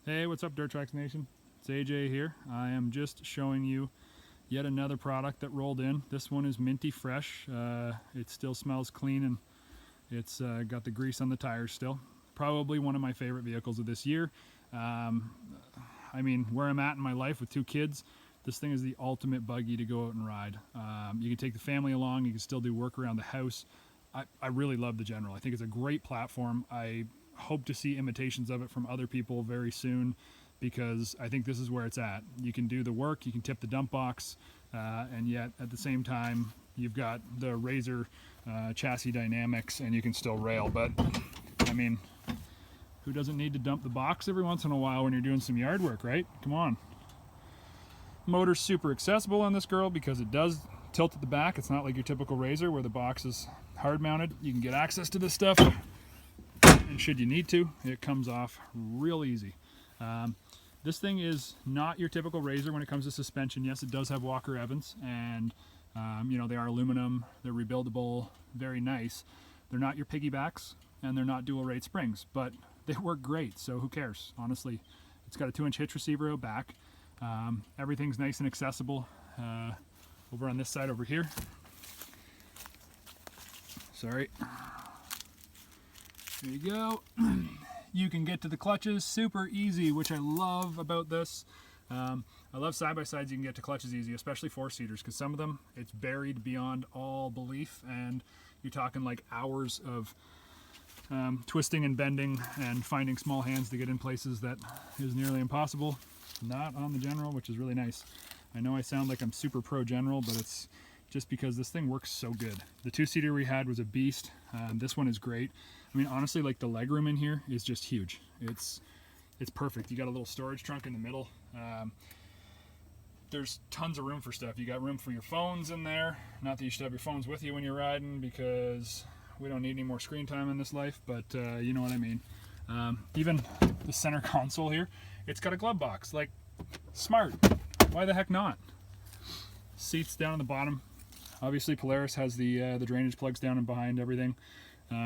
Hey, what's up, Dirt Trax Nation? It's AJ here. I am just showing you yet another product that rolled in. This one is minty fresh. It still smells clean, and it's got the grease on the tires still. Probably one of my favorite vehicles of this year. I mean, where I'm at in my life with 2 kids, this thing is the ultimate buggy to go out and ride. You can take the family along, you can still do work around the house. I really love the General. I think it's a great platform. I hope to see imitations of it from other people very soon, because I think this is where it's at. You can do the work, you can tip the dump box, and yet at the same time you've got the Razor chassis dynamics and you can still rail. But I mean, who doesn't need to dump the box every once in a while when you're doing some yard work, right? Come on. Motor's super accessible on this girl because it does tilt at the back. It's not like your typical Razor where the box is hard mounted. You can get access to this stuff, and should you need to, it comes off real easy. This thing is not your typical Razor when it comes to suspension. Yes, it does have Walker Evans, and you know, they are aluminum, they're rebuildable, very nice. They're not your piggybacks, and they're not dual rate springs, but they work great, so who cares, honestly. It's got a 2-inch hitch receiver out back. Everything's nice and accessible. Over on this side over here, sorry, there you go. You can get to the clutches super easy, which I love about this. I love side-by-sides you can get to clutches easy, especially 4-seaters, because some of them, it's buried beyond all belief, and you're talking like hours of twisting and bending and finding small hands to get in places that is nearly impossible. Not on the General, which is really nice. I know I sound like I'm super pro General, but it's just because this thing works so good. The 2-seater we had was a beast. This one is great. I mean, honestly, like, the legroom in here is just huge. It's perfect. You got a little storage trunk in the middle. There's tons of room for stuff. You got room for your phones in there. Not that you should have your phones with you when you're riding, because we don't need any more screen time in this life, but you know what I mean. Even the center console here, it's got a glove box. Like, smart. Why the heck not? Seats down on the bottom. Obviously, Polaris has the drainage plugs down and behind everything.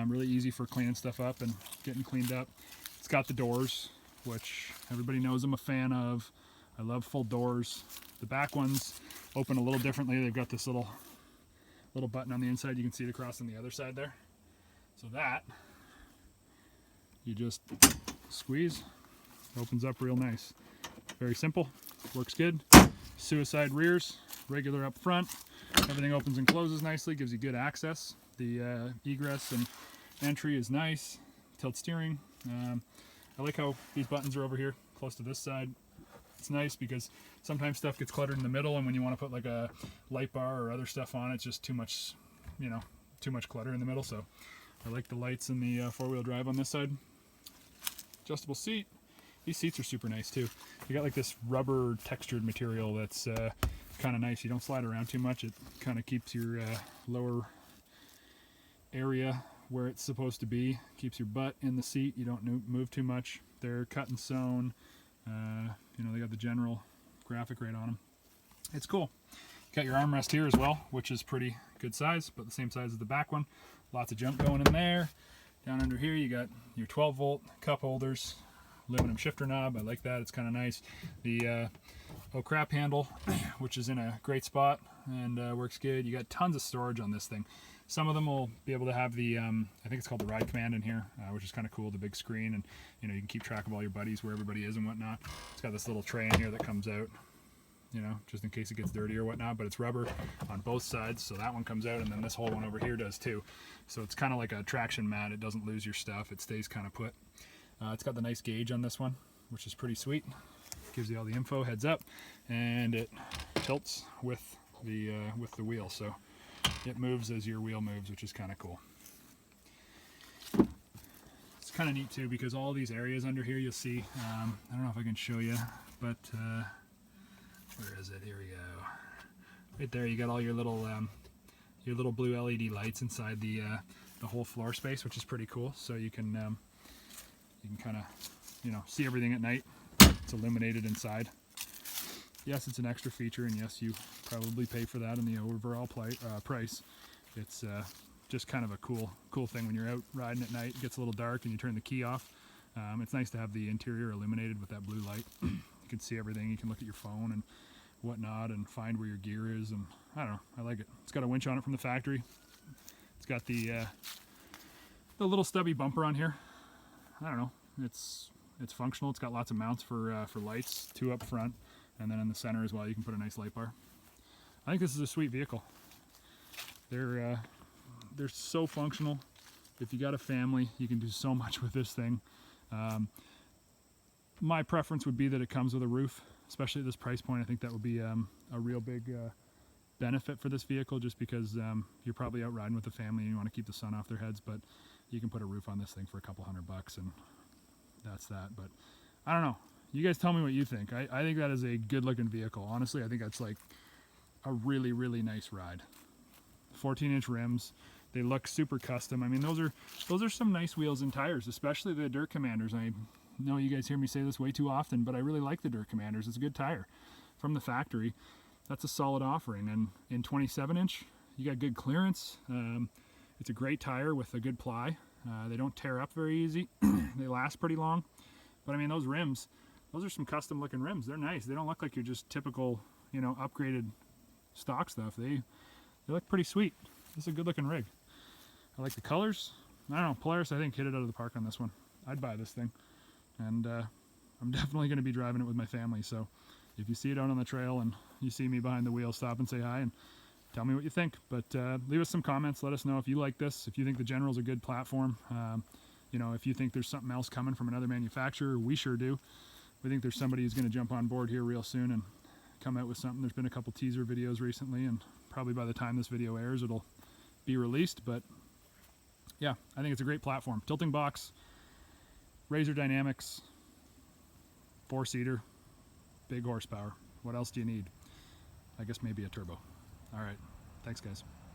Really easy for cleaning stuff up and getting cleaned up. It's got the doors, which everybody knows I'm a fan of. I love full doors. The back ones open a little differently. They've got this little button on the inside. You can see it across on the other side there. So that, you just squeeze, opens up real nice. Very simple, works good. Suicide rears, regular up front. Everything opens and closes nicely, gives you good access. The egress and entry is nice. Tilt steering. I like how these buttons are over here, close to this side. It's nice because sometimes stuff gets cluttered in the middle, and when you want to put like a light bar or other stuff on, it's just too much, you know, too much clutter in the middle. So I like the lights and the 4-wheel drive on this side. Adjustable seat. These seats are super nice too. You got like this rubber textured material that's kind of nice. You don't slide around too much. It kind of keeps your lower area where it's supposed to be. Keeps your butt in the seat. You don't move too much. They're cut and sewn. You know, they got the General graphic right on them. It's cool. You got your armrest here as well, which is pretty good size, but the same size as the back one. Lots of junk going in there. Down under here you got your 12-volt cup holders. Aluminum shifter knob, I like that, it's kind of nice. The oh crap handle, which is in a great spot and works good. You got tons of storage on this thing. Some of them will be able to have the, I think it's called the ride command in here, which is kind of cool, the big screen, and you know, you can keep track of all your buddies, where everybody is and whatnot. It's got this little tray in here that comes out, you know, just in case it gets dirty or whatnot, but it's rubber on both sides, so that one comes out, and then this whole one over here does too. So it's kind of like a traction mat. It doesn't lose your stuff, it stays kind of put. It's got the nice gauge on this one, which is pretty sweet. Gives you all the info, heads up, and it tilts with the wheel, so it moves as your wheel moves, which is kind of cool. It's kind of neat too, because all these areas under here you'll see, I don't know if I can show you, but where is it? Here we go. Right there, you got all your little blue LED lights inside the whole floor space, which is pretty cool. So you can kind of, you know, see everything at night. It's illuminated inside. Yes, it's an extra feature, and yes, you probably pay for that in the overall price. It's just kind of a cool thing when you're out riding at night. It gets a little dark and you turn the key off. It's nice to have the interior illuminated with that blue light. You can see everything. You can look at your phone and whatnot and find where your gear is, and I don't know, I like it. It's got a winch on it from the factory. It's got the little stubby bumper on here. I don't know, it's functional. It's got lots of mounts for lights, 2 up front, and then in the center as well you can put a nice light bar. I think this is a sweet vehicle. They're so functional. If you got a family, you can do so much with this thing. My preference would be that it comes with a roof, especially at this price point. I think that would be a real big benefit for this vehicle, just because you're probably out riding with the family and you want to keep the sun off their heads, but you can put a roof on this thing for a couple $100 and that's that. But I don't know. You guys tell me what you think. I think that is a good looking vehicle. Honestly, I think that's like a really, really nice ride. 14-inch rims. They look super custom. I mean, those are some nice wheels and tires, especially the Dirt Commanders. I know you guys hear me say this way too often, but I really like the Dirt Commanders. It's a good tire from the factory. That's a solid offering. And in 27-inch, you got good clearance. It's a great tire with a good ply. They don't tear up very easy. They last pretty long. But I mean, those rims, those are some custom looking rims. They're nice. They don't look like you're just typical, you know, upgraded stock stuff. They look pretty sweet. This is a good looking rig. I like the colors. I don't know, Polaris I think hit it out of the park on this one. I'd buy this thing. And I'm definitely going to be driving it with my family. So if you see it out on the trail and you see me behind the wheel, stop and say hi and tell me what you think. But leave us some comments. Let us know if you like this, if you think the General's a good platform. You know, if you think there's something else coming from another manufacturer. We sure do. We think there's somebody who's going to jump on board here real soon and come out with something. There's been a couple teaser videos recently, and probably by the time this video airs it'll be released. But yeah, I think it's a great platform. Tilting box, Razor Dynamics, 4-seater, big horsepower. What else do you need? I guess maybe a turbo. All right, thanks guys.